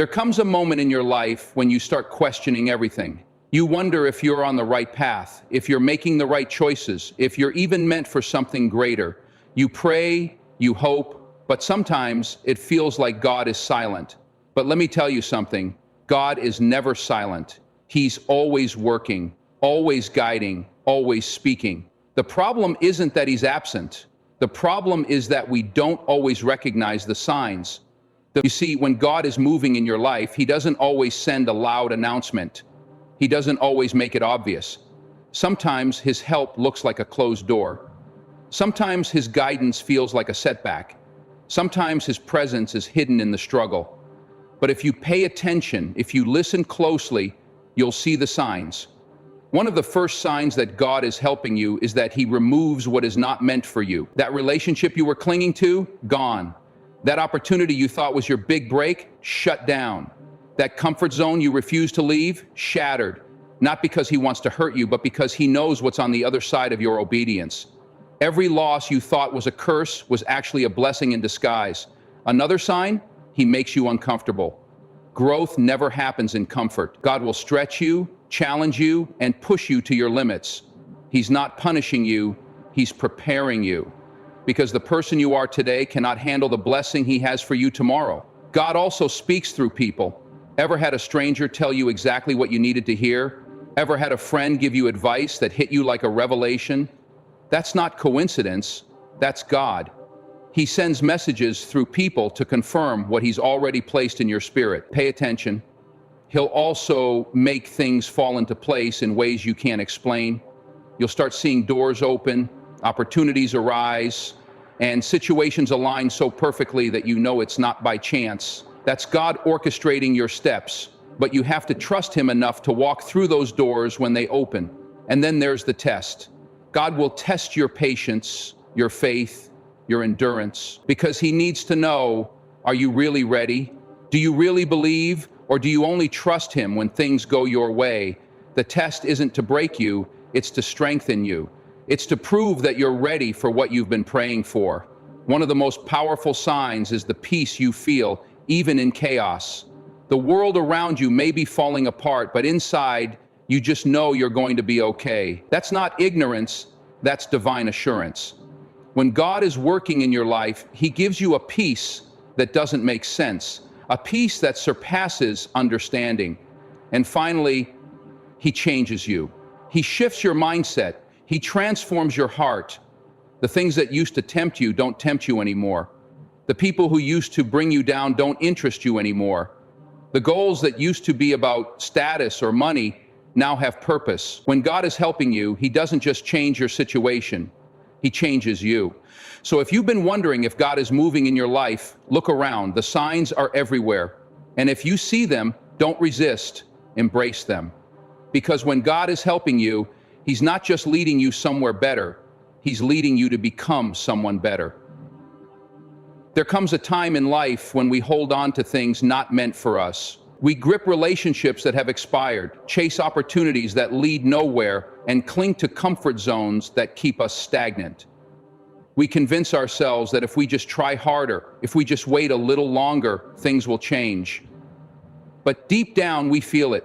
There comes a moment in your life when you start questioning everything. You wonder if you're on the right path, if you're making the right choices, if you're even meant for something greater. You pray, you hope, but sometimes it feels like God is silent. But let me tell you something, God is never silent. He's always working, always guiding, always speaking. The problem isn't that he's absent. The problem is that we don't always recognize the signs. You see, when God is moving in your life, he doesn't always send a loud announcement. He doesn't always make it obvious. Sometimes his help looks like a closed door. Sometimes his guidance feels like a setback. Sometimes his presence is hidden in the struggle. But if you pay attention, if you listen closely, you'll see the signs. One of the first signs that God is helping you is that he removes what is not meant for you. That relationship you were clinging to, gone. That opportunity you thought was your big break, shut down. That comfort zone you refuse to leave, shattered. Not because he wants to hurt you, but because he knows what's on the other side of your obedience. Every loss you thought was a curse was actually a blessing in disguise. Another sign, he makes you uncomfortable. Growth never happens in comfort. God will stretch you, challenge you, and push you to your limits. He's not punishing you, he's preparing you. Because the person you are today cannot handle the blessing he has for you tomorrow. God also speaks through people. Ever had a stranger tell you exactly what you needed to hear? Ever had a friend give you advice that hit you like a revelation? That's not coincidence, that's God. He sends messages through people to confirm what he's already placed in your spirit. Pay attention. He'll also make things fall into place in ways you can't explain. You'll start seeing doors open, opportunities arise, and situations align so perfectly that you know it's not by chance. That's God orchestrating your steps, but you have to trust him enough to walk through those doors when they open. And then there's the test. God will test your patience, your faith, your endurance, because he needs to know, are you really ready? Do you really believe, or do you only trust him when things go your way? The test isn't to break you, it's to strengthen you. It's to prove that you're ready for what you've been praying for. One of the most powerful signs is the peace you feel, even in chaos. The world around you may be falling apart, but inside, you just know you're going to be okay. That's not ignorance, that's divine assurance. When God is working in your life, he gives you a peace that doesn't make sense, a peace that surpasses understanding. And finally, he changes you. He shifts your mindset. He transforms your heart. The things that used to tempt you don't tempt you anymore. The people who used to bring you down don't interest you anymore. The goals that used to be about status or money now have purpose. When God is helping you, he doesn't just change your situation, he changes you. So if you've been wondering if God is moving in your life, look around. The signs are everywhere. And if you see them, don't resist, embrace them. Because when God is helping you, he's not just leading you somewhere better, he's leading you to become someone better. There comes a time in life when we hold on to things not meant for us. We grip relationships that have expired, chase opportunities that lead nowhere, and cling to comfort zones that keep us stagnant. We convince ourselves that if we just try harder, if we just wait a little longer, things will change. But deep down, we feel it.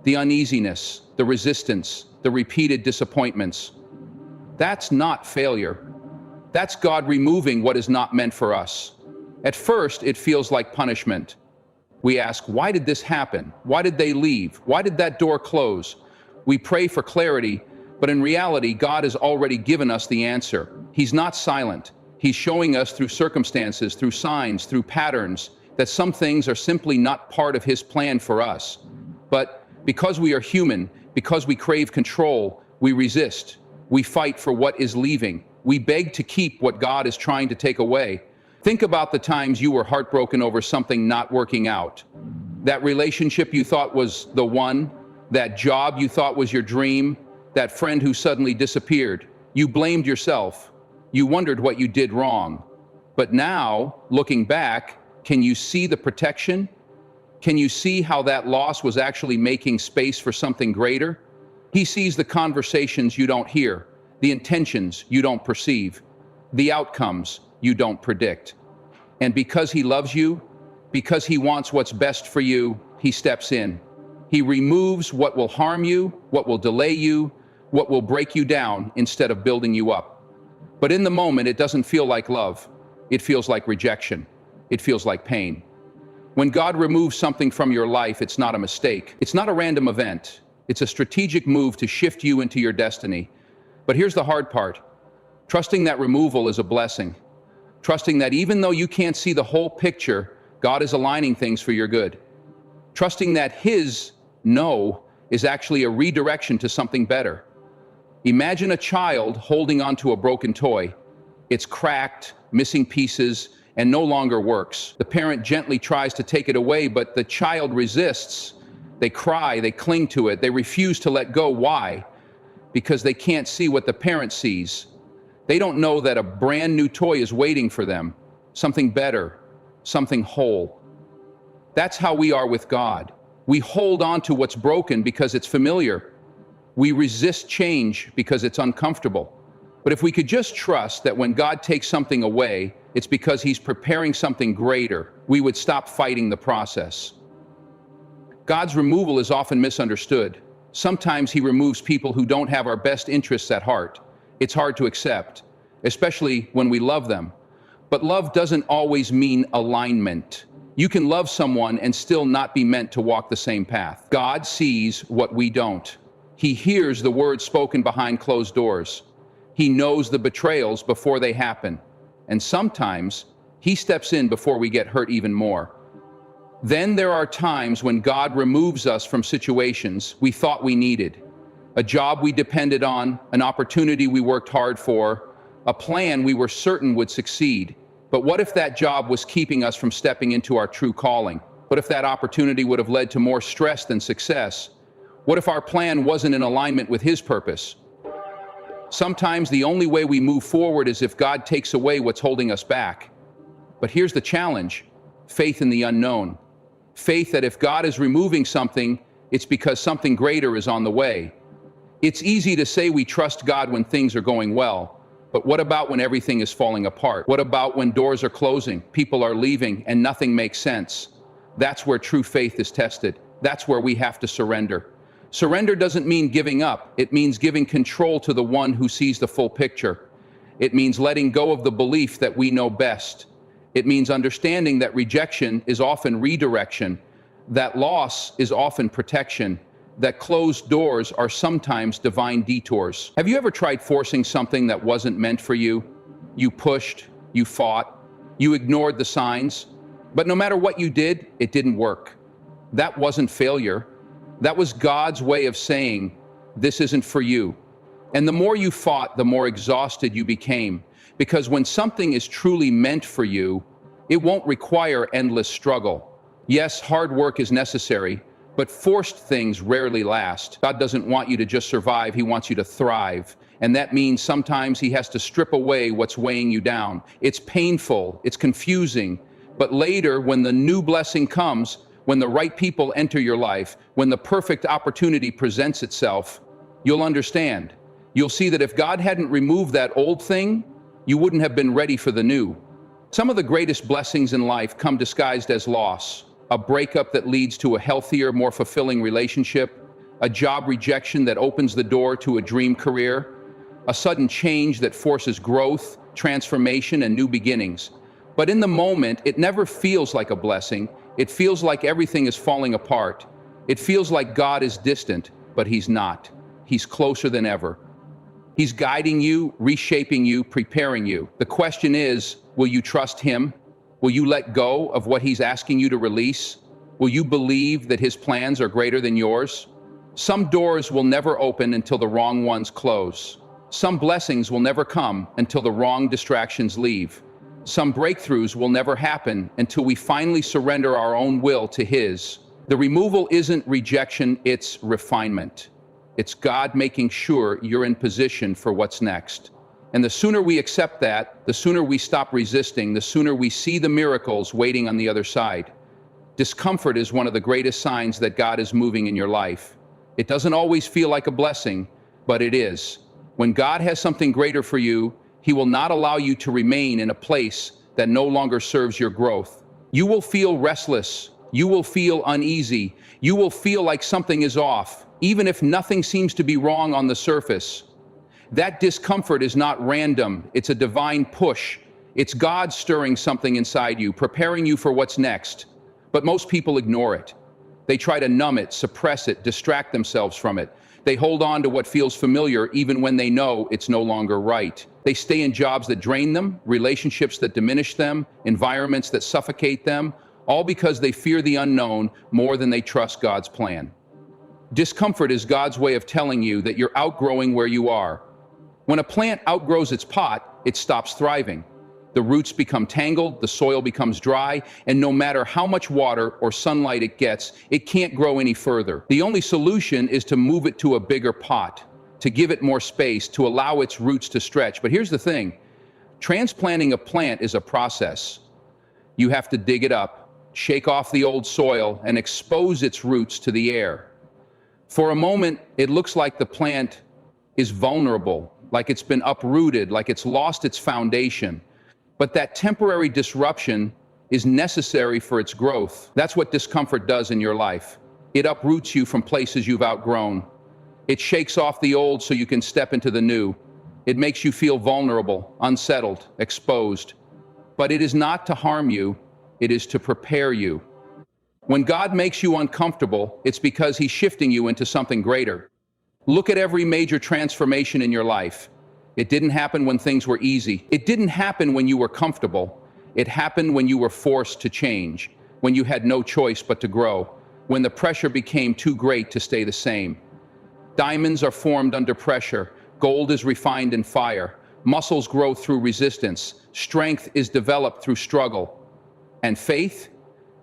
The uneasiness, the resistance, the repeated disappointments. That's not failure. That's God removing what is not meant for us. At first, it feels like punishment. We ask, why did this happen? Why did they leave? Why did that door close? We pray for clarity, but in reality, God has already given us the answer. He's not silent. He's showing us through circumstances, through signs, through patterns, that some things are simply not part of his plan for us. But because we are human, because we crave control, we resist. We fight for what is leaving. We beg to keep what God is trying to take away. Think about the times you were heartbroken over something not working out. That relationship you thought was the one, that job you thought was your dream, that friend who suddenly disappeared. You blamed yourself. You wondered what you did wrong. But now, looking back, can you see the protection? Can you see how that loss was actually making space for something greater? He sees the conversations you don't hear, the intentions you don't perceive, the outcomes you don't predict. And because he loves you, Because he wants what's best for you, he steps in. He removes what will harm you, what will delay you, what will break you down instead of building you up. But in the moment, it doesn't feel like love. It feels like rejection. It feels like pain. When God removes something from your life, it's not a mistake. It's not a random event. It's a strategic move to shift you into your destiny. But here's the hard part. Trusting that removal is a blessing. Trusting that even though you can't see the whole picture, God is aligning things for your good. Trusting that his no is actually a redirection to something better. Imagine a child holding onto a broken toy. It's cracked, missing pieces, and no longer works. The parent gently tries to take it away, but the child resists. They cry, they cling to it, they refuse to let go. Why? Because they can't see what the parent sees. They don't know that a brand new toy is waiting for them, something better, something whole. That's how we are with God. We hold on to what's broken because it's familiar. We resist change because it's uncomfortable. But if we could just trust that when God takes something away, it's because he's preparing something greater, we would stop fighting the process. God's removal is often misunderstood. Sometimes he removes people who don't have our best interests at heart. It's hard to accept, especially when we love them. But love doesn't always mean alignment. You can love someone and still not be meant to walk the same path. God sees what we don't. He hears the words spoken behind closed doors. He knows the betrayals before they happen. And sometimes he steps in before we get hurt even more. Then there are times when God removes us from situations we thought we needed. A job we depended on, an opportunity we worked hard for, a plan we were certain would succeed. But what if that job was keeping us from stepping into our true calling? What if that opportunity would have led to more stress than success? What if our plan wasn't in alignment with his purpose? Sometimes the only way we move forward is if God takes away what's holding us back. But here's the challenge: faith in the unknown. Faith that if God is removing something, it's because something greater is on the way. It's easy to say we trust God when things are going well, but what about when everything is falling apart? What about when doors are closing, people are leaving, and nothing makes sense? That's where true faith is tested. That's where we have to surrender. Surrender doesn't mean giving up. It means giving control to the one who sees the full picture. It means letting go of the belief that we know best. It means understanding that rejection is often redirection, that loss is often protection, that closed doors are sometimes divine detours. Have you ever tried forcing something that wasn't meant for you? You pushed, you fought, you ignored the signs, but no matter what you did, it didn't work. That wasn't failure. That was God's way of saying, this isn't for you. And the more you fought, the more exhausted you became. Because when something is truly meant for you, it won't require endless struggle. Yes, hard work is necessary, but forced things rarely last. God doesn't want you to just survive, he wants you to thrive. And that means sometimes he has to strip away what's weighing you down. It's painful, it's confusing, but later when the new blessing comes, when the right people enter your life, when the perfect opportunity presents itself, you'll understand. You'll see that if God hadn't removed that old thing, you wouldn't have been ready for the new. Some of the greatest blessings in life come disguised as loss. A breakup that leads to a healthier, more fulfilling relationship, a job rejection that opens the door to a dream career, a sudden change that forces growth, transformation, and new beginnings. But in the moment, it never feels like a blessing. It feels like everything is falling apart. It feels like God is distant, but he's not. He's closer than ever. He's guiding you, reshaping you, preparing you. The question is, will you trust him? Will you let go of what he's asking you to release? Will you believe that his plans are greater than yours? Some doors will never open until the wrong ones close. Some blessings will never come until the wrong distractions leave. Some breakthroughs will never happen until we finally surrender our own will to his. The removal isn't rejection, it's refinement. It's God making sure you're in position for what's next. And the sooner we accept that, the sooner we stop resisting, the sooner we see the miracles waiting on the other side. Discomfort is one of the greatest signs that God is moving in your life. It doesn't always feel like a blessing, but it is. When God has something greater for you, he will not allow you to remain in a place that no longer serves your growth. You will feel restless. You will feel uneasy. You will feel like something is off, even if nothing seems to be wrong on the surface. That discomfort is not random. It's a divine push. It's God stirring something inside you, preparing you for what's next. But most people ignore it. They try to numb it, suppress it, distract themselves from it. They hold on to what feels familiar even when they know it's no longer right. They stay in jobs that drain them, relationships that diminish them, environments that suffocate them, all because they fear the unknown more than they trust God's plan. Discomfort is God's way of telling you that you're outgrowing where you are. When a plant outgrows its pot, it stops thriving. The roots become tangled, the soil becomes dry, and no matter how much water or sunlight it gets, it can't grow any further. The only solution is to move it to a bigger pot, to give it more space, to allow its roots to stretch. But here's the thing, transplanting a plant is a process. You have to dig it up, shake off the old soil, and expose its roots to the air. For a moment, it looks like the plant is vulnerable, like it's been uprooted, like it's lost its foundation. But that temporary disruption is necessary for its growth. That's what discomfort does in your life. It uproots you from places you've outgrown. It shakes off the old so you can step into the new. It makes you feel vulnerable, unsettled, exposed. But it is not to harm you, it is to prepare you. When God makes you uncomfortable, it's because He's shifting you into something greater. Look at every major transformation in your life. It didn't happen when things were easy. It didn't happen when you were comfortable. It happened when you were forced to change, when you had no choice but to grow, when the pressure became too great to stay the same. Diamonds are formed under pressure. Gold is refined in fire. Muscles grow through resistance. Strength is developed through struggle. And faith?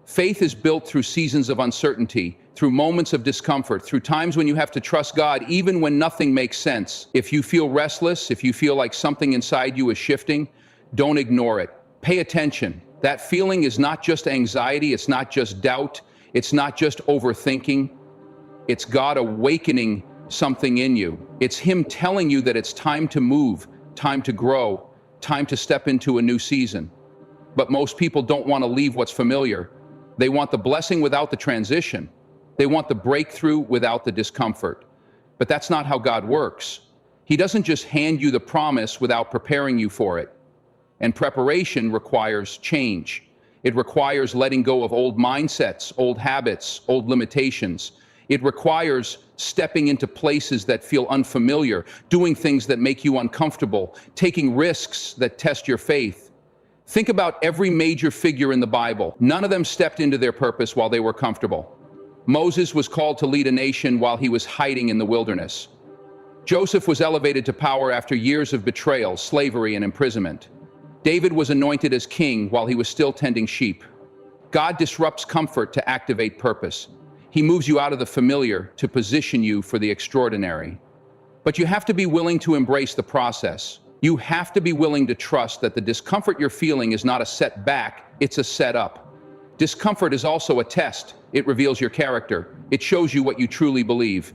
Faith is built through seasons of uncertainty, through moments of discomfort, through times when you have to trust God even when nothing makes sense. If you feel restless, if you feel like something inside you is shifting, don't ignore it. Pay attention. That feeling is not just anxiety, it's not just doubt, it's not just overthinking. It's God awakening something in you. It's Him telling you that it's time to move, time to grow, time to step into a new season. But most people don't want to leave what's familiar. They want the blessing without the transition. They want the breakthrough without the discomfort. But that's not how God works. He doesn't just hand you the promise without preparing you for it. And preparation requires change. It requires letting go of old mindsets, old habits, old limitations. It requires stepping into places that feel unfamiliar, doing things that make you uncomfortable, taking risks that test your faith. Think about every major figure in the Bible. None of them stepped into their purpose while they were comfortable. Moses was called to lead a nation while he was hiding in the wilderness. Joseph was elevated to power after years of betrayal, slavery, and imprisonment. David was anointed as king while he was still tending sheep. God disrupts comfort to activate purpose. He moves you out of the familiar to position you for the extraordinary. But you have to be willing to embrace the process. You have to be willing to trust that the discomfort you're feeling is not a setback, it's a setup. Discomfort is also a test. It reveals your character. It shows you what you truly believe.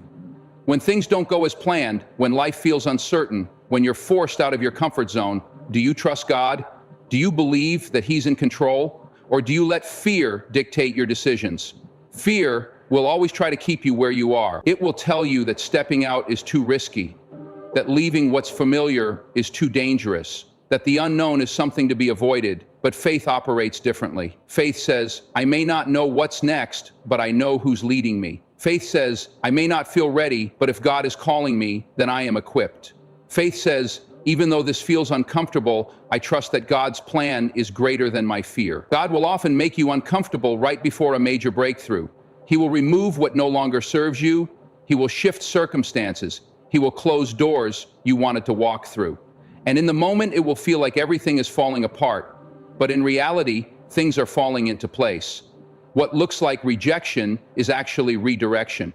When things don't go as planned, when life feels uncertain, when you're forced out of your comfort zone, do you trust God? Do you believe that He's in control? Or do you let fear dictate your decisions? Fear will always try to keep you where you are. It will tell you that stepping out is too risky, that leaving what's familiar is too dangerous, that the unknown is something to be avoided. But faith operates differently. Faith says, I may not know what's next, but I know who's leading me. Faith says, I may not feel ready, but if God is calling me, then I am equipped. Faith says, even though this feels uncomfortable, I trust that God's plan is greater than my fear. God will often make you uncomfortable right before a major breakthrough. He will remove what no longer serves you. He will shift circumstances. He will close doors you wanted to walk through. And in the moment, it will feel like everything is falling apart. But in reality, things are falling into place. What looks like rejection is actually redirection.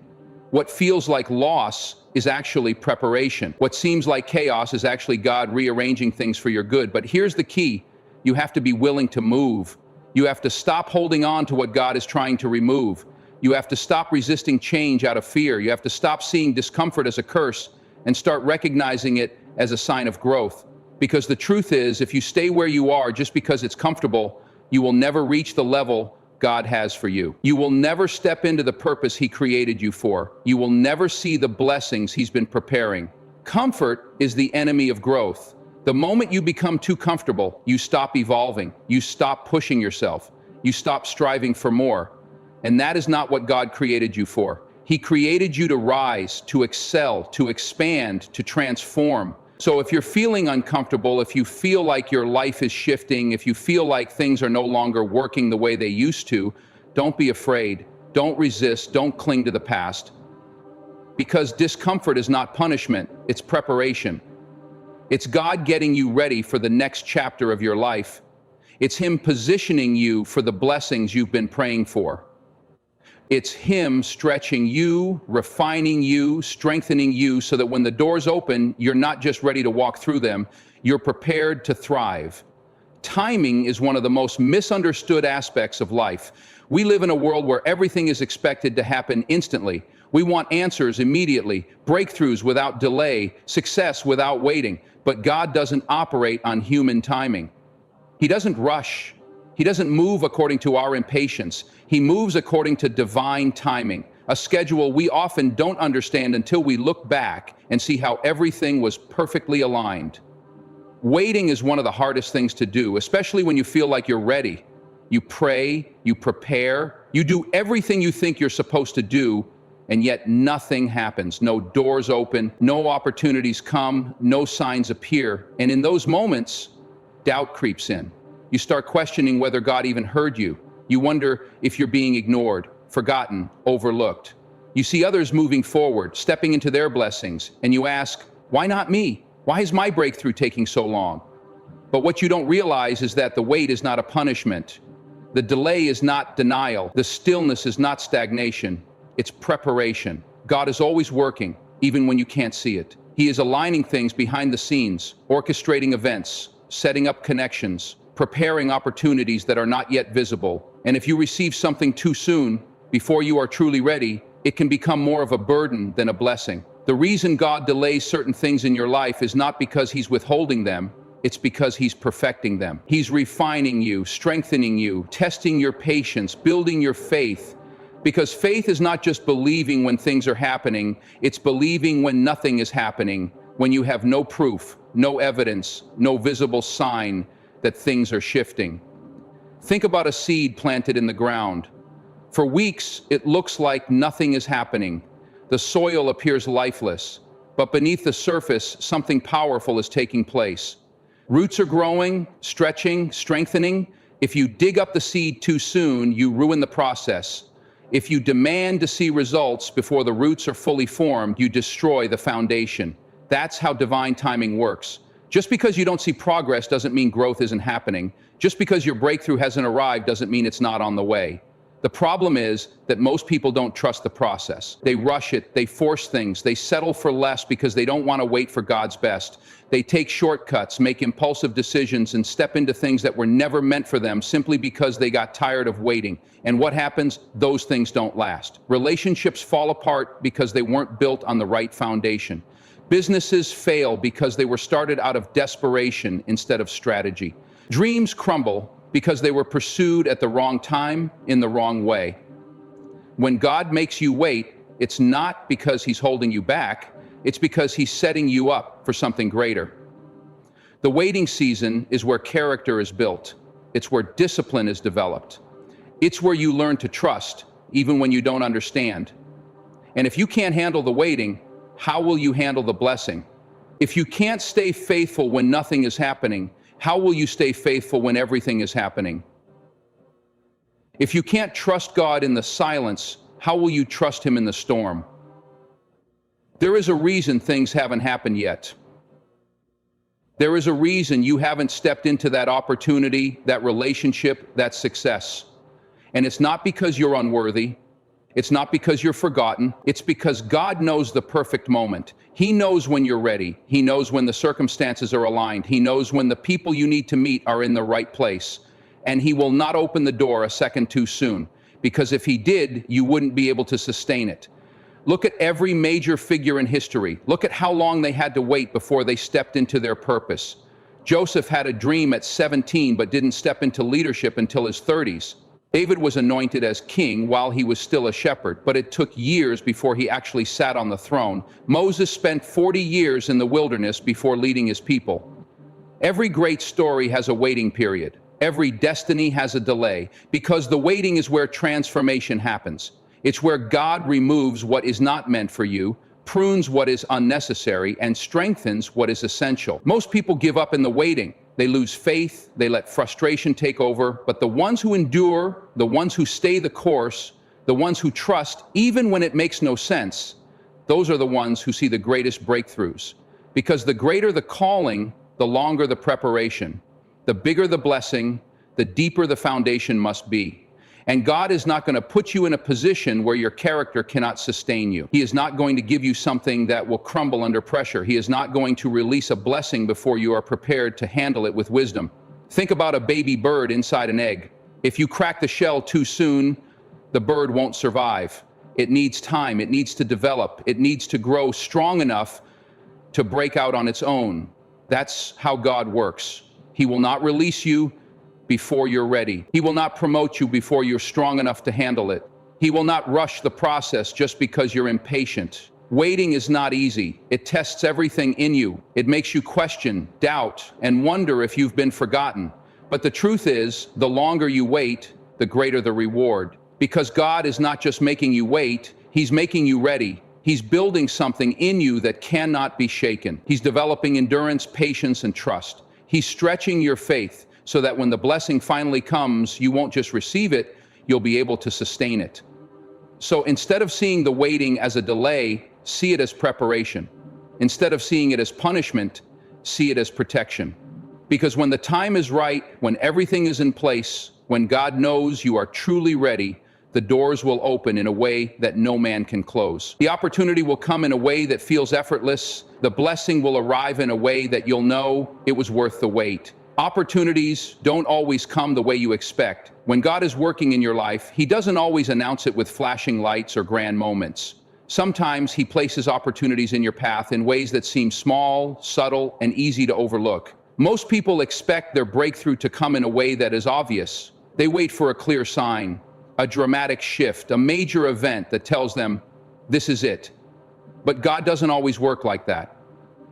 What feels like loss is actually preparation. What seems like chaos is actually God rearranging things for your good. But here's the key. You have to be willing to move. You have to stop holding on to what God is trying to remove. You have to stop resisting change out of fear. You have to stop seeing discomfort as a curse and start recognizing it as a sign of growth. Because the truth is, if you stay where you are just because it's comfortable, You will never reach the level God has for you. You will never step into the purpose He created you for. You will never see the blessings He's been preparing. Comfort is the enemy of growth. The moment you become too comfortable, you stop evolving. You stop pushing yourself. You stop striving for more. And that is not what God created you for. He created you to rise, to excel, to expand, to transform. So if you're feeling uncomfortable, if you feel like your life is shifting, if you feel like things are no longer working the way they used to, don't be afraid. Don't resist. Don't cling to the past. Because discomfort is not punishment, it's preparation. It's God getting you ready for the next chapter of your life. It's Him positioning you for the blessings you've been praying for. It's Him stretching you, refining you, strengthening you so that when the doors open, you're not just ready to walk through them, you're prepared to thrive. Timing is one of the most misunderstood aspects of life. We live in a world where everything is expected to happen instantly. We want answers immediately, breakthroughs without delay, success without waiting. But God doesn't operate on human timing. He doesn't rush. He doesn't move according to our impatience. He moves according to divine timing, a schedule we often don't understand until we look back and see how everything was perfectly aligned. Waiting is one of the hardest things to do, especially when you feel like you're ready. You pray, you prepare, you do everything you think you're supposed to do, and yet nothing happens. No doors open, no opportunities come, no signs appear. And in those moments, doubt creeps in. You start questioning whether God even heard you. You wonder if you're being ignored, forgotten, overlooked. You see others moving forward, stepping into their blessings, and you ask, why not me? Why is my breakthrough taking so long? But what you don't realize is that the wait is not a punishment. The delay is not denial. The stillness is not stagnation. It's preparation. God is always working, even when you can't see it. He is aligning things behind the scenes, orchestrating events, setting up connections, preparing opportunities that are not yet visible. And if you receive something too soon, before you are truly ready, it can become more of a burden than a blessing. The reason God delays certain things in your life is not because He's withholding them, it's because He's perfecting them. He's refining you, strengthening you, testing your patience, building your faith. Because faith is not just believing when things are happening, it's believing when nothing is happening, when you have no proof, no evidence, no visible sign that things are shifting. Think about a seed planted in the ground. For weeks, it looks like nothing is happening. The soil appears lifeless, but beneath the surface, something powerful is taking place. Roots are growing, stretching, strengthening. If you dig up the seed too soon, you ruin the process. If you demand to see results before the roots are fully formed, you destroy the foundation. That's how divine timing works. Just because you don't see progress doesn't mean growth isn't happening. Just because your breakthrough hasn't arrived doesn't mean it's not on the way. The problem is that most people don't trust the process. They rush it, they force things, they settle for less because they don't want to wait for God's best. They take shortcuts, make impulsive decisions, and step into things that were never meant for them simply because they got tired of waiting. And what happens? Those things don't last. Relationships fall apart because they weren't built on the right foundation. Businesses fail because they were started out of desperation instead of strategy. Dreams crumble because they were pursued at the wrong time, in the wrong way. When God makes you wait, it's not because He's holding you back, it's because He's setting you up for something greater. The waiting season is where character is built. It's where discipline is developed. It's where you learn to trust, even when you don't understand. And if you can't handle the waiting, how will you handle the blessing? If you can't stay faithful when nothing is happening, how will you stay faithful when everything is happening? If you can't trust God in the silence, how will you trust Him in the storm? There is a reason things haven't happened yet. There is a reason you haven't stepped into that opportunity, that relationship, that success. And it's not because you're unworthy. It's not because you're forgotten. It's because God knows the perfect moment. He knows when you're ready. He knows when the circumstances are aligned. He knows when the people you need to meet are in the right place. And He will not open the door a second too soon, because if He did, you wouldn't be able to sustain it. Look at every major figure in history. Look at how long they had to wait before they stepped into their purpose. Joseph had a dream at 17 but didn't step into leadership until his 30s. David was anointed as king while he was still a shepherd, but it took years before he actually sat on the throne. Moses spent 40 years in the wilderness before leading his people. Every great story has a waiting period. Every destiny has a delay, because the waiting is where transformation happens. It's where God removes what is not meant for you, prunes what is unnecessary, and strengthens what is essential. Most people give up in the waiting. They lose faith, they let frustration take over, but the ones who endure, the ones who stay the course, the ones who trust, even when it makes no sense, those are the ones who see the greatest breakthroughs. Because the greater the calling, the longer the preparation. The bigger the blessing, the deeper the foundation must be. And God is not going to put you in a position where your character cannot sustain you. He is not going to give you something that will crumble under pressure. He is not going to release a blessing before you are prepared to handle it with wisdom. Think about a baby bird inside an egg. If you crack the shell too soon, the bird won't survive. It needs time. It needs to develop. It needs to grow strong enough to break out on its own. That's how God works. He will not release you before you're ready. He will not promote you before you're strong enough to handle it. He will not rush the process just because you're impatient. Waiting is not easy. It tests everything in you. It makes you question, doubt, and wonder if you've been forgotten. But the truth is, the longer you wait, the greater the reward. Because God is not just making you wait, He's making you ready. He's building something in you that cannot be shaken. He's developing endurance, patience, and trust. He's stretching your faith, so that when the blessing finally comes, you won't just receive it, you'll be able to sustain it. So instead of seeing the waiting as a delay, see it as preparation. Instead of seeing it as punishment, see it as protection. Because when the time is right, when everything is in place, when God knows you are truly ready, the doors will open in a way that no man can close. The opportunity will come in a way that feels effortless. The blessing will arrive in a way that you'll know it was worth the wait. Opportunities don't always come the way you expect. When God is working in your life, He doesn't always announce it with flashing lights or grand moments. Sometimes He places opportunities in your path in ways that seem small, subtle, and easy to overlook. Most people expect their breakthrough to come in a way that is obvious. They wait for a clear sign, a dramatic shift, a major event that tells them, this is it. But God doesn't always work like that.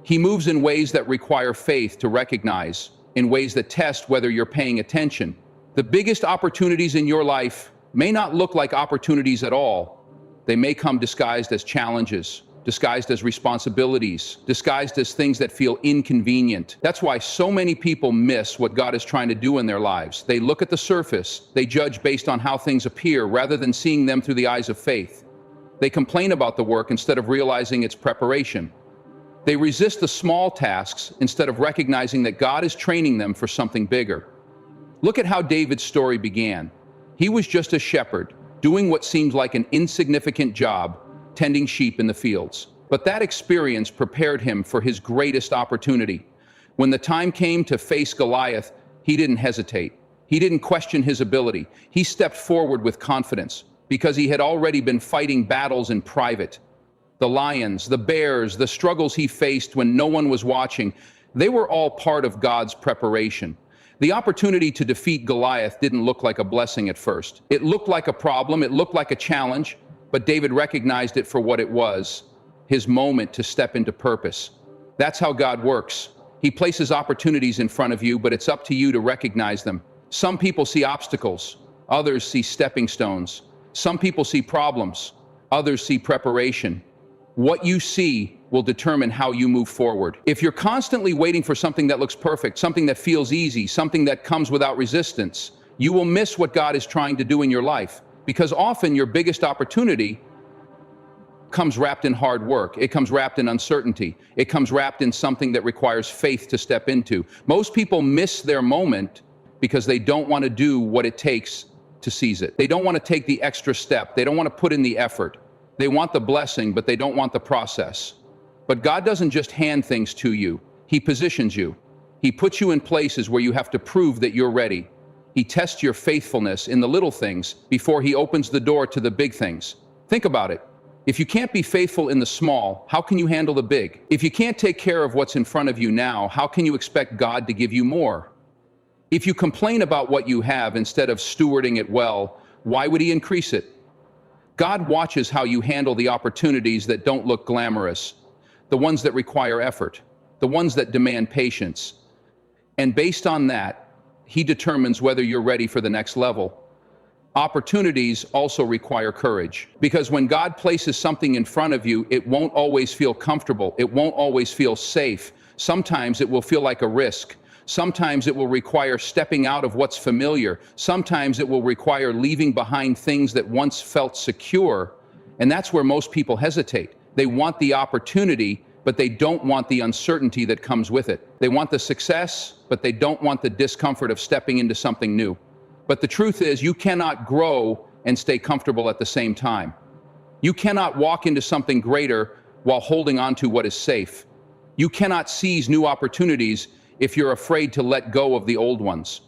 He moves in ways that require faith to recognize, in ways that test whether you're paying attention. The biggest opportunities in your life may not look like opportunities at all. They may come disguised as challenges, disguised as responsibilities, disguised as things that feel inconvenient. That's why so many people miss what God is trying to do in their lives. They look at the surface, they judge based on how things appear rather than seeing them through the eyes of faith. They complain about the work instead of realizing its preparation. They resist the small tasks instead of recognizing that God is training them for something bigger. Look at how David's story began. He was just a shepherd, doing what seemed like an insignificant job, tending sheep in the fields. But that experience prepared him for his greatest opportunity. When the time came to face Goliath, he didn't hesitate. He didn't question his ability. He stepped forward with confidence because he had already been fighting battles in private. The lions, the bears, the struggles he faced when no one was watching, they were all part of God's preparation. The opportunity to defeat Goliath didn't look like a blessing at first. It looked like a problem, it looked like a challenge, but David recognized it for what it was, his moment to step into purpose. That's how God works. He places opportunities in front of you, but it's up to you to recognize them. Some people see obstacles, others see stepping stones. Some people see problems, others see preparation. What you see will determine how you move forward. If you're constantly waiting for something that looks perfect, something that feels easy, something that comes without resistance, you will miss what God is trying to do in your life. Because often your biggest opportunity comes wrapped in hard work. It comes wrapped in uncertainty. It comes wrapped in something that requires faith to step into. Most people miss their moment because they don't want to do what it takes to seize it. They don't want to take the extra step. They don't want to put in the effort. They want the blessing, but they don't want the process. But God doesn't just hand things to you. He positions you. He puts you in places where you have to prove that you're ready. He tests your faithfulness in the little things before he opens the door to the big things. Think about it. If you can't be faithful in the small, how can you handle the big? If you can't take care of what's in front of you now, how can you expect God to give you more? If you complain about what you have instead of stewarding it well, why would He increase it? God watches how you handle the opportunities that don't look glamorous, the ones that require effort, the ones that demand patience. And based on that, He determines whether you're ready for the next level. Opportunities also require courage, because when God places something in front of you, it won't always feel comfortable. It won't always feel safe. Sometimes it will feel like a risk. Sometimes it will require stepping out of what's familiar. Sometimes it will require leaving behind things that once felt secure. And that's where most people hesitate. They want the opportunity, but they don't want the uncertainty that comes with it. They want the success, but they don't want the discomfort of stepping into something new. But the truth is, you cannot grow and stay comfortable at the same time. You cannot walk into something greater while holding on to what is safe. You cannot seize new opportunities if you're afraid to let go of the old ones.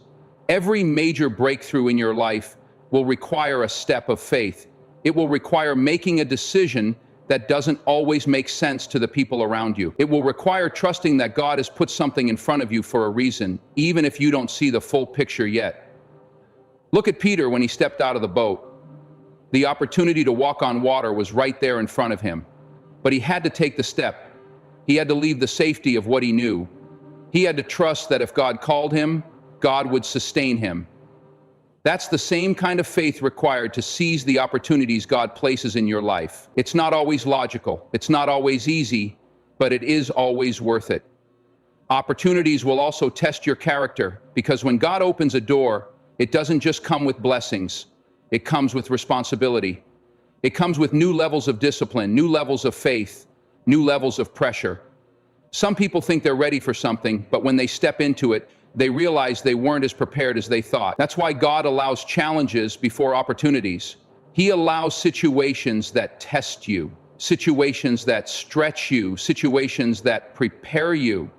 Every major breakthrough in your life will require a step of faith. It will require making a decision that doesn't always make sense to the people around you. It will require trusting that God has put something in front of you for a reason, even if you don't see the full picture yet. Look at Peter when he stepped out of the boat. The opportunity to walk on water was right there in front of him, but he had to take the step. He had to leave the safety of what he knew. He had to trust that if God called him, God would sustain him. That's the same kind of faith required to seize the opportunities God places in your life. It's not always logical. It's not always easy, but it is always worth it. Opportunities will also test your character, because when God opens a door, it doesn't just come with blessings. It comes with responsibility. It comes with new levels of discipline, new levels of faith, new levels of pressure. Some people think they're ready for something, but when they step into it, they realize they weren't as prepared as they thought. That's why God allows challenges before opportunities. He allows situations that test you, situations that stretch you, situations that prepare you.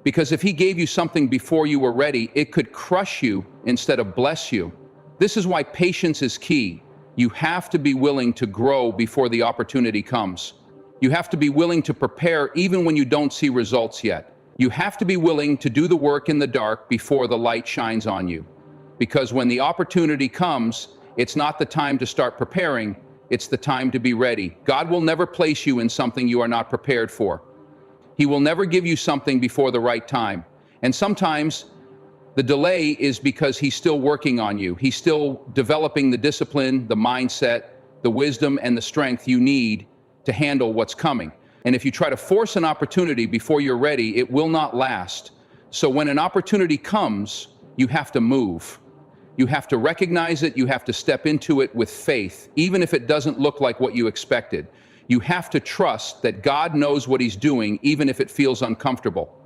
Because if He gave you something before you were ready, it could crush you instead of bless you. This is why patience is key. You have to be willing to grow before the opportunity comes. You have to be willing to prepare even when you don't see results yet. You have to be willing to do the work in the dark before the light shines on you. Because when the opportunity comes, it's not the time to start preparing, it's the time to be ready. God will never place you in something you are not prepared for. He will never give you something before the right time. And sometimes the delay is because He's still working on you. He's still developing the discipline, the mindset, the wisdom, and the strength you need to handle what's coming. And if you try to force an opportunity before you're ready, it will not last. So when an opportunity comes, you have to move. You have to recognize it. You have to step into it with faith, even if it doesn't look like what you expected. You have to trust that God knows what He's doing, even if it feels uncomfortable.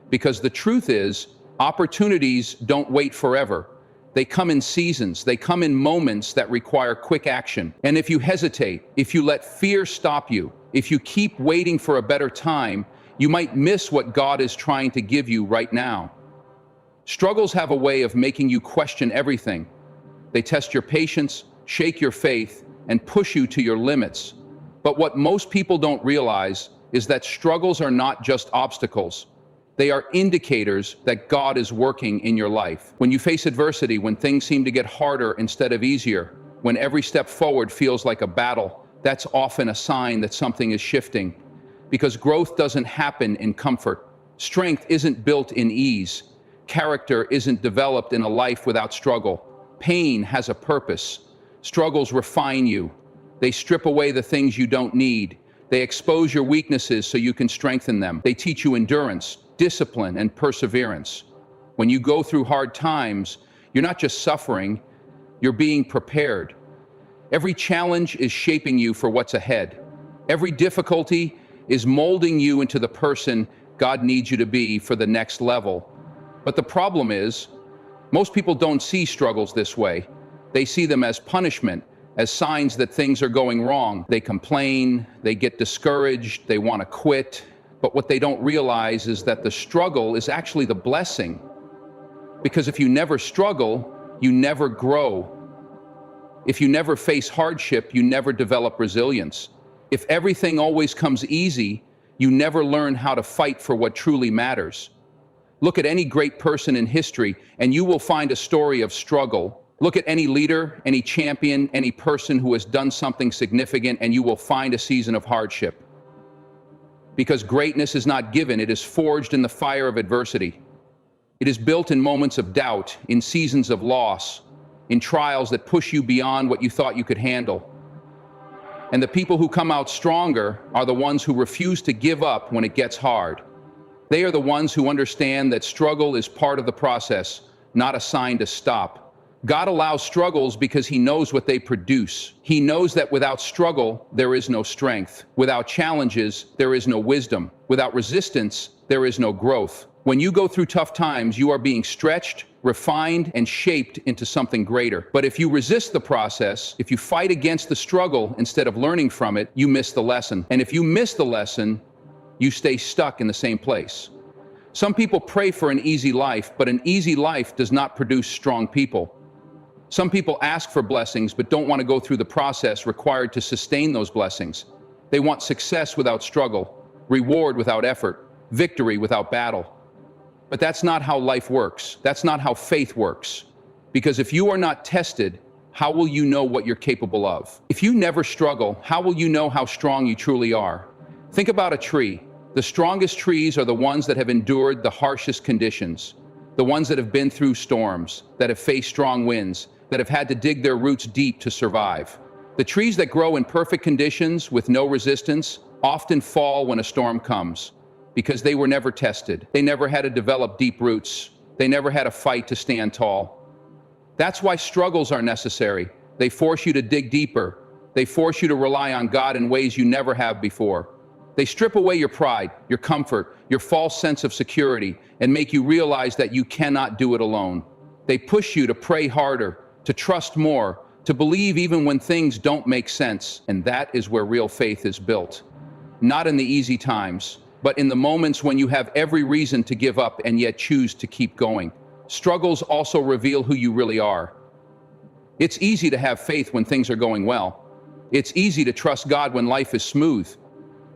Because the truth is, opportunities don't wait forever. They come in seasons. They come in moments that require quick action. And if you hesitate, if you let fear stop you, if you keep waiting for a better time, you might miss what God is trying to give you right now. Struggles have a way of making you question everything. They test your patience, shake your faith, and push you to your limits. But what most people don't realize is that struggles are not just obstacles. They are indicators that God is working in your life. When you face adversity, when things seem to get harder instead of easier, when every step forward feels like a battle, that's often a sign that something is shifting. Because growth doesn't happen in comfort. Strength isn't built in ease. Character isn't developed in a life without struggle. Pain has a purpose. Struggles refine you. They strip away the things you don't need. They expose your weaknesses so you can strengthen them. They teach you endurance, discipline, and perseverance. When you go through hard times, you're not just suffering, you're being prepared. Every challenge is shaping you for what's ahead. Every difficulty is molding you into the person God needs you to be for the next level. But the problem is, most people don't see struggles this way. They see them as punishment, as signs that things are going wrong. They complain, they get discouraged, they want to quit. But what they don't realize is that the struggle is actually the blessing. Because if you never struggle, you never grow. If you never face hardship, you never develop resilience. If everything always comes easy, you never learn how to fight for what truly matters. Look at any great person in history, and you will find a story of struggle. Look at any leader, any champion, any person who has done something significant, and you will find a season of hardship. Because greatness is not given, it is forged in the fire of adversity. It is built in moments of doubt, in seasons of loss, in trials that push you beyond what you thought you could handle. And the people who come out stronger are the ones who refuse to give up when it gets hard. They are the ones who understand that struggle is part of the process, not a sign to stop. God allows struggles because He knows what they produce. He knows that without struggle, there is no strength. Without challenges, there is no wisdom. Without resistance, there is no growth. When you go through tough times, you are being stretched, refined, and shaped into something greater. But if you resist the process, if you fight against the struggle instead of learning from it, you miss the lesson. And if you miss the lesson, you stay stuck in the same place. Some people pray for an easy life, but an easy life does not produce strong people. Some people ask for blessings, but don't want to go through the process required to sustain those blessings. They want success without struggle, reward without effort, victory without battle. But that's not how life works. That's not how faith works. Because if you are not tested, how will you know what you're capable of? If you never struggle, how will you know how strong you truly are? Think about a tree. The strongest trees are the ones that have endured the harshest conditions, the ones that have been through storms, that have faced strong winds, that have had to dig their roots deep to survive. The trees that grow in perfect conditions with no resistance often fall when a storm comes because they were never tested. They never had to develop deep roots. They never had a fight to stand tall. That's why struggles are necessary. They force you to dig deeper. They force you to rely on God in ways you never have before. They strip away your pride, your comfort, your false sense of security, and make you realize that you cannot do it alone. They push you to pray harder, to trust more, to believe even when things don't make sense. And that is where real faith is built. Not in the easy times, but in the moments when you have every reason to give up and yet choose to keep going. Struggles also reveal who you really are. It's easy to have faith when things are going well. It's easy to trust God when life is smooth.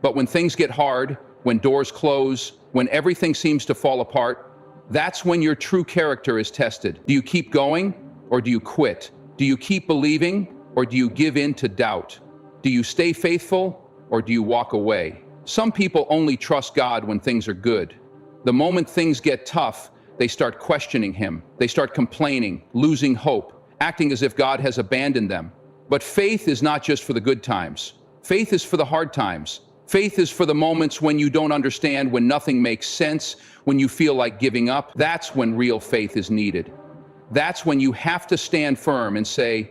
But when things get hard, when doors close, when everything seems to fall apart, that's when your true character is tested. Do you keep going, or do you quit? Do you keep believing, or do you give in to doubt? Do you stay faithful, or do you walk away? Some people only trust God when things are good. The moment things get tough, they start questioning Him. They start complaining, losing hope, acting as if God has abandoned them. But faith is not just for the good times. Faith is for the hard times. Faith is for the moments when you don't understand, when nothing makes sense, when you feel like giving up. That's when real faith is needed. That's when you have to stand firm and say,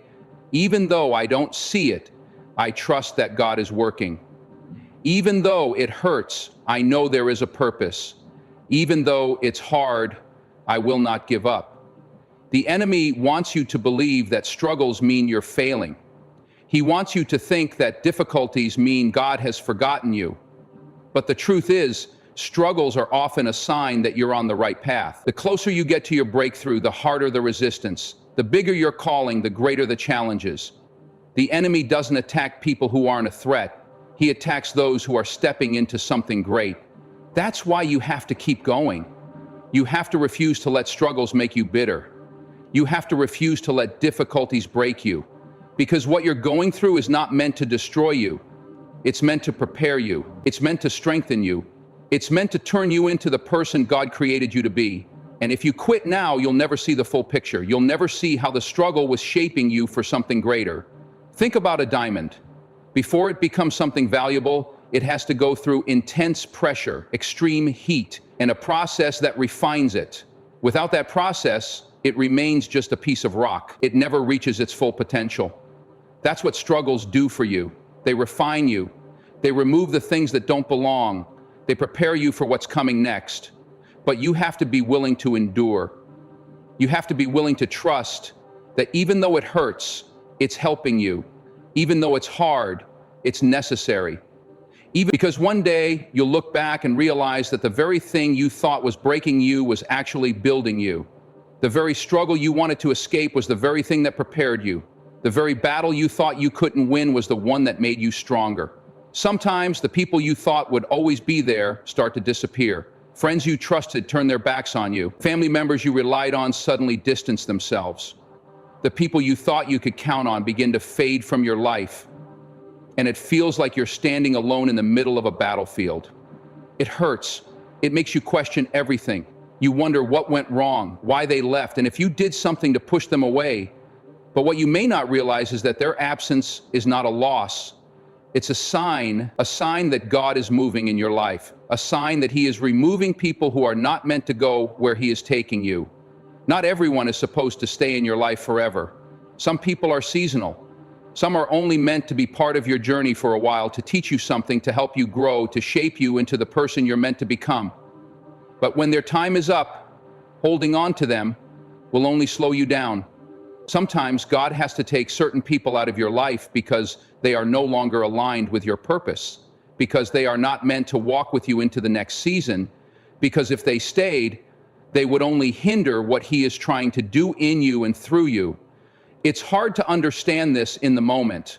even though I don't see it, I trust that God is working. Even though it hurts, I know there is a purpose. Even though it's hard, I will not give up. The enemy wants you to believe that struggles mean you're failing. He wants you to think that difficulties mean God has forgotten you. But the truth is, struggles are often a sign that you're on the right path. The closer you get to your breakthrough, the harder the resistance. The bigger your calling, the greater the challenges. The enemy doesn't attack people who aren't a threat. He attacks those who are stepping into something great. That's why you have to keep going. You have to refuse to let struggles make you bitter. You have to refuse to let difficulties break you. Because what you're going through is not meant to destroy you. It's meant to prepare you. It's meant to strengthen you. It's meant to turn you into the person God created you to be. And if you quit now, you'll never see the full picture. You'll never see how the struggle was shaping you for something greater. Think about a diamond. Before it becomes something valuable, it has to go through intense pressure, extreme heat, and a process that refines it. Without that process, it remains just a piece of rock. It never reaches its full potential. That's what struggles do for you. They refine you. They remove the things that don't belong. They prepare you for what's coming next. But you have to be willing to endure. You have to be willing to trust that even though it hurts, it's helping you. Even though it's hard, it's necessary. Even because one day you'll look back and realize that the very thing you thought was breaking you was actually building you. The very struggle you wanted to escape was the very thing that prepared you. The very battle you thought you couldn't win was the one that made you stronger. Sometimes the people you thought would always be there start to disappear. Friends you trusted turn their backs on you. Family members you relied on suddenly distance themselves. The people you thought you could count on begin to fade from your life, and it feels like you're standing alone in the middle of a battlefield. It hurts. It makes you question everything. You wonder what went wrong, why they left, and if you did something to push them away. But what you may not realize is that their absence is not a loss. It's a sign that God is moving in your life, a sign that He is removing people who are not meant to go where He is taking you. Not everyone is supposed to stay in your life forever. Some people are seasonal. Some are only meant to be part of your journey for a while, to teach you something, to help you grow, to shape you into the person you're meant to become. But when their time is up, holding on to them will only slow you down. Sometimes God has to take certain people out of your life because they are no longer aligned with your purpose, because they are not meant to walk with you into the next season, because if they stayed, they would only hinder what He is trying to do in you and through you. It's hard to understand this in the moment.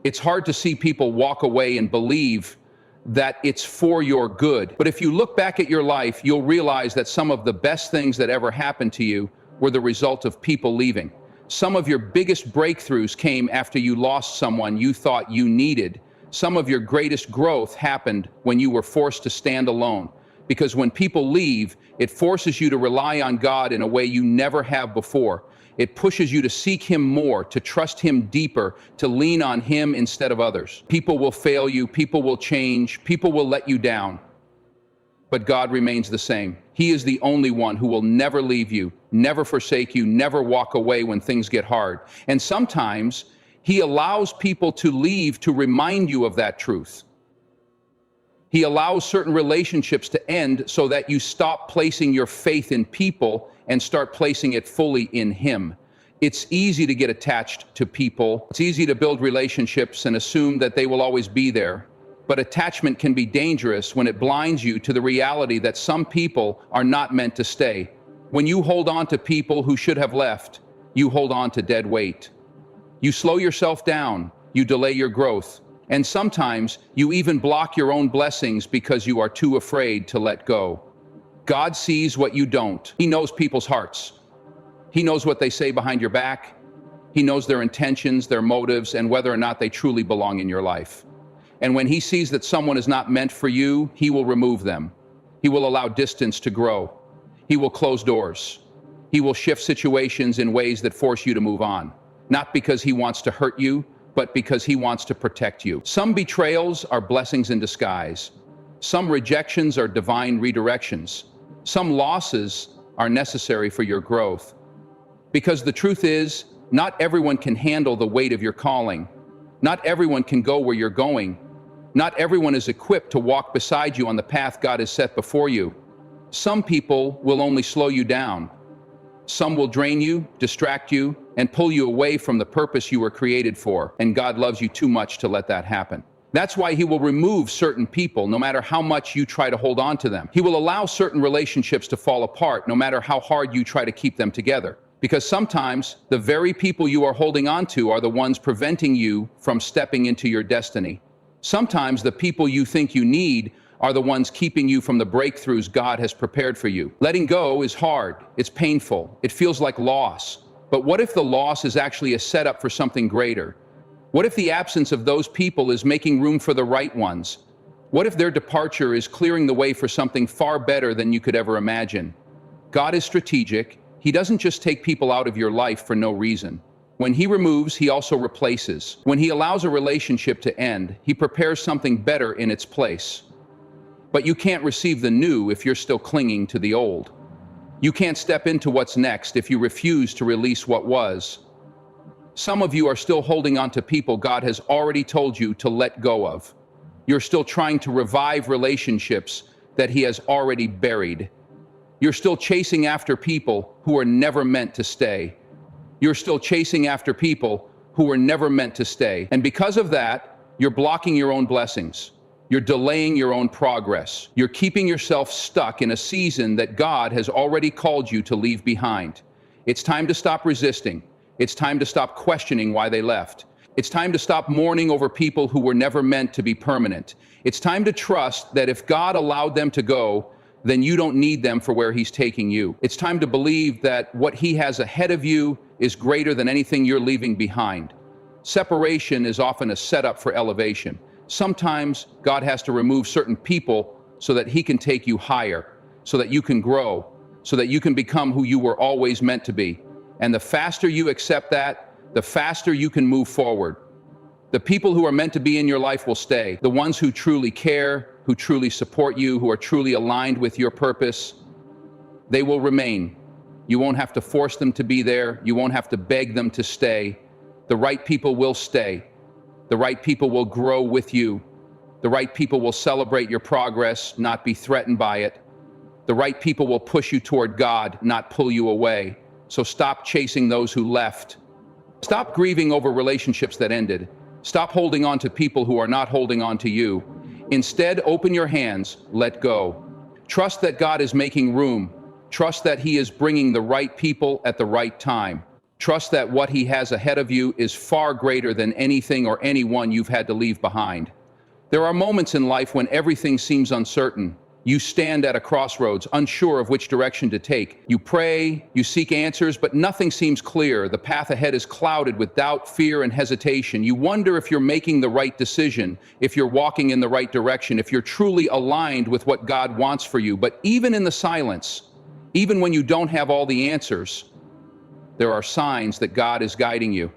It's hard to see people walk away and believe that it's for your good. But if you look back at your life, you'll realize that some of the best things that ever happened to you were the result of people leaving. Some of your biggest breakthroughs came after you lost someone you thought you needed. Some of your greatest growth happened when you were forced to stand alone. Because when people leave, it forces you to rely on God in a way you never have before. It pushes you to seek Him more, to trust Him deeper, to lean on Him instead of others. People will fail you, people will change, people will let you down. But God remains the same. He is the only one who will never leave you, never forsake you, never walk away when things get hard. And sometimes He allows people to leave to remind you of that truth. He allows certain relationships to end so that you stop placing your faith in people and start placing it fully in Him. It's easy to get attached to people. It's easy to build relationships and assume that they will always be there. But attachment can be dangerous when it blinds you to the reality that some people are not meant to stay. When you hold on to people who should have left, you hold on to dead weight. You slow yourself down, you delay your growth, and sometimes you even block your own blessings because you are too afraid to let go. God sees what you don't. He knows people's hearts. He knows what they say behind your back. He knows their intentions, their motives, and whether or not they truly belong in your life. And when He sees that someone is not meant for you, He will remove them. He will allow distance to grow. He will close doors. He will shift situations in ways that force you to move on. Not because He wants to hurt you, but because He wants to protect you. Some betrayals are blessings in disguise. Some rejections are divine redirections. Some losses are necessary for your growth. Because the truth is, not everyone can handle the weight of your calling. Not everyone can go where you're going. Not everyone is equipped to walk beside you on the path God has set before you. Some people will only slow you down. Some will drain you, distract you, and pull you away from the purpose you were created for. And God loves you too much to let that happen. That's why He will remove certain people no matter how much you try to hold on to them. He will allow certain relationships to fall apart no matter how hard you try to keep them together. Because sometimes the very people you are holding on to are the ones preventing you from stepping into your destiny. Sometimes the people you think you need are the ones keeping you from the breakthroughs God has prepared for you. Letting go is hard, it's painful, it feels like loss. But what if the loss is actually a setup for something greater? What if the absence of those people is making room for the right ones? What if their departure is clearing the way for something far better than you could ever imagine? God is strategic. He doesn't just take people out of your life for no reason. When He removes, He also replaces. When He allows a relationship to end, He prepares something better in its place. But you can't receive the new if you're still clinging to the old. You can't step into what's next if you refuse to release what was. Some of you are still holding on to people God has already told you to let go of. You're still trying to revive relationships that He has already buried. You're still chasing after people who are never meant to stay. You're still chasing after people who were never meant to stay. And because of that, you're blocking your own blessings. You're delaying your own progress. You're keeping yourself stuck in a season that God has already called you to leave behind. It's time to stop resisting. It's time to stop questioning why they left. It's time to stop mourning over people who were never meant to be permanent. It's time to trust that if God allowed them to go, then you don't need them for where He's taking you. It's time to believe that what He has ahead of you is greater than anything you're leaving behind. Separation is often a setup for elevation. Sometimes God has to remove certain people so that He can take you higher, so that you can grow, so that you can become who you were always meant to be. And the faster you accept that, the faster you can move forward. The people who are meant to be in your life will stay. The ones who truly care, who truly support you, who are truly aligned with your purpose, they will remain. You won't have to force them to be there. You won't have to beg them to stay. The right people will stay. The right people will grow with you. The right people will celebrate your progress, not be threatened by it. The right people will push you toward God, not pull you away. So stop chasing those who left. Stop grieving over relationships that ended. Stop holding on to people who are not holding on to you. Instead, open your hands, let go. Trust that God is making room. Trust that He is bringing the right people at the right time. Trust that what He has ahead of you is far greater than anything or anyone you've had to leave behind. There are moments in life when everything seems uncertain. You stand at a crossroads, unsure of which direction to take. You pray, you seek answers, but nothing seems clear. The path ahead is clouded with doubt, fear, and hesitation. You wonder if you're making the right decision, if you're walking in the right direction, if you're truly aligned with what God wants for you. But even in the silence, even when you don't have all the answers, there are signs that God is guiding you.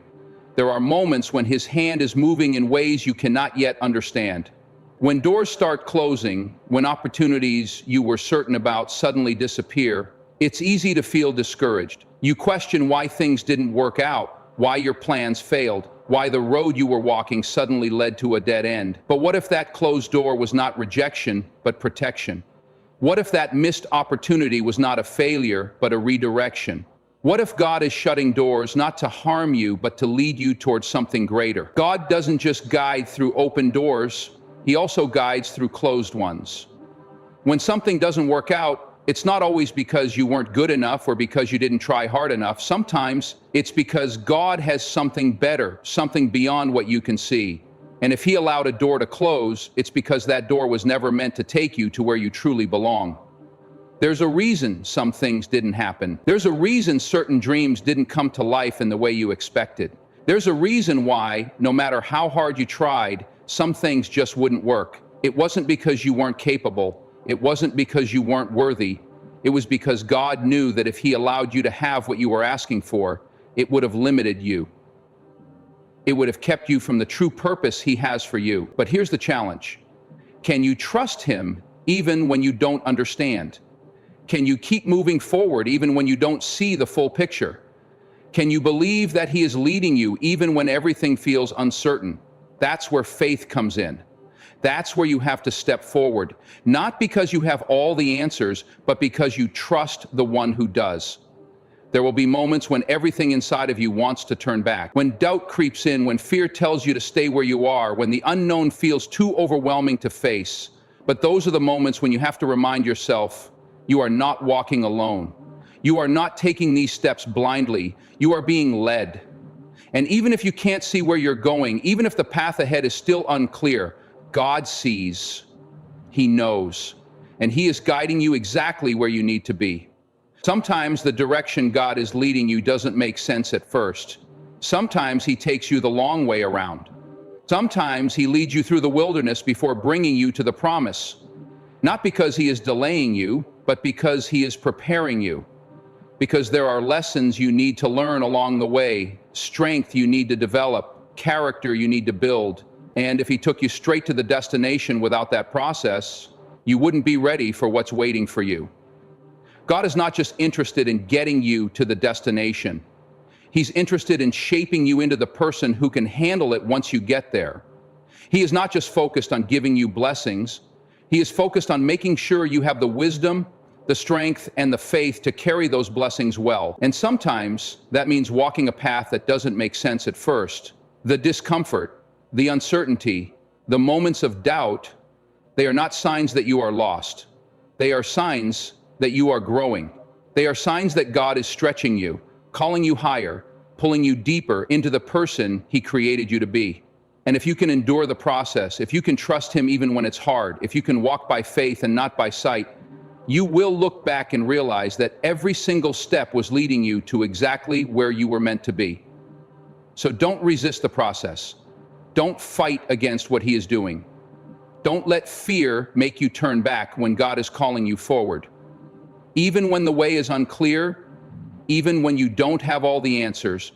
There are moments when His hand is moving in ways you cannot yet understand. When doors start closing, when opportunities you were certain about suddenly disappear, it's easy to feel discouraged. You question why things didn't work out, why your plans failed, why the road you were walking suddenly led to a dead end. But what if that closed door was not rejection, but protection? What if that missed opportunity was not a failure, but a redirection? What if God is shutting doors not to harm you, but to lead you towards something greater? God doesn't just guide through open doors. He also guides through closed ones. When something doesn't work out, it's not always because you weren't good enough or because you didn't try hard enough. Sometimes it's because God has something better, something beyond what you can see. And if He allowed a door to close, it's because that door was never meant to take you to where you truly belong. There's a reason some things didn't happen. There's a reason certain dreams didn't come to life in the way you expected. There's a reason why, no matter how hard you tried, some things just wouldn't work. It wasn't because you weren't capable. It wasn't because you weren't worthy. It was because God knew that if He allowed you to have what you were asking for, it would have limited you. It would have kept you from the true purpose He has for you. But here's the challenge. Can you trust Him even when you don't understand? Can you keep moving forward even when you don't see the full picture? Can you believe that He is leading you even when everything feels uncertain? That's where faith comes in. That's where you have to step forward, not because you have all the answers, but because you trust the one who does. There will be moments when everything inside of you wants to turn back, when doubt creeps in, when fear tells you to stay where you are, when the unknown feels too overwhelming to face. But those are the moments when you have to remind yourself, you are not walking alone. You are not taking these steps blindly. You are being led. And even if you can't see where you're going, even if the path ahead is still unclear, God sees, He knows, and He is guiding you exactly where you need to be. Sometimes the direction God is leading you doesn't make sense at first. Sometimes He takes you the long way around. Sometimes He leads you through the wilderness before bringing you to the promise. Not because He is delaying you, but because He is preparing you. Because there are lessons you need to learn along the way, strength you need to develop, character you need to build. And if He took you straight to the destination without that process, you wouldn't be ready for what's waiting for you. God is not just interested in getting you to the destination. He's interested in shaping you into the person who can handle it once you get there. He is not just focused on giving you blessings. He is focused on making sure you have the wisdom, the strength, and the faith to carry those blessings well. And sometimes that means walking a path that doesn't make sense at first. The discomfort, the uncertainty, the moments of doubt, they are not signs that you are lost. They are signs that you are growing. They are signs that God is stretching you, calling you higher, pulling you deeper into the person He created you to be. And if you can endure the process, if you can trust Him even when it's hard, if you can walk by faith and not by sight, you will look back and realize that every single step was leading you to exactly where you were meant to be. So don't resist the process. Don't fight against what He is doing. Don't let fear make you turn back when God is calling you forward. Even when the way is unclear, even when you don't have all the answers,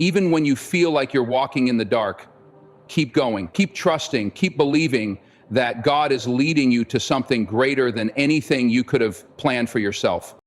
even when you feel like you're walking in the dark, keep going, keep trusting, keep believing that God is leading you to something greater than anything you could have planned for yourself.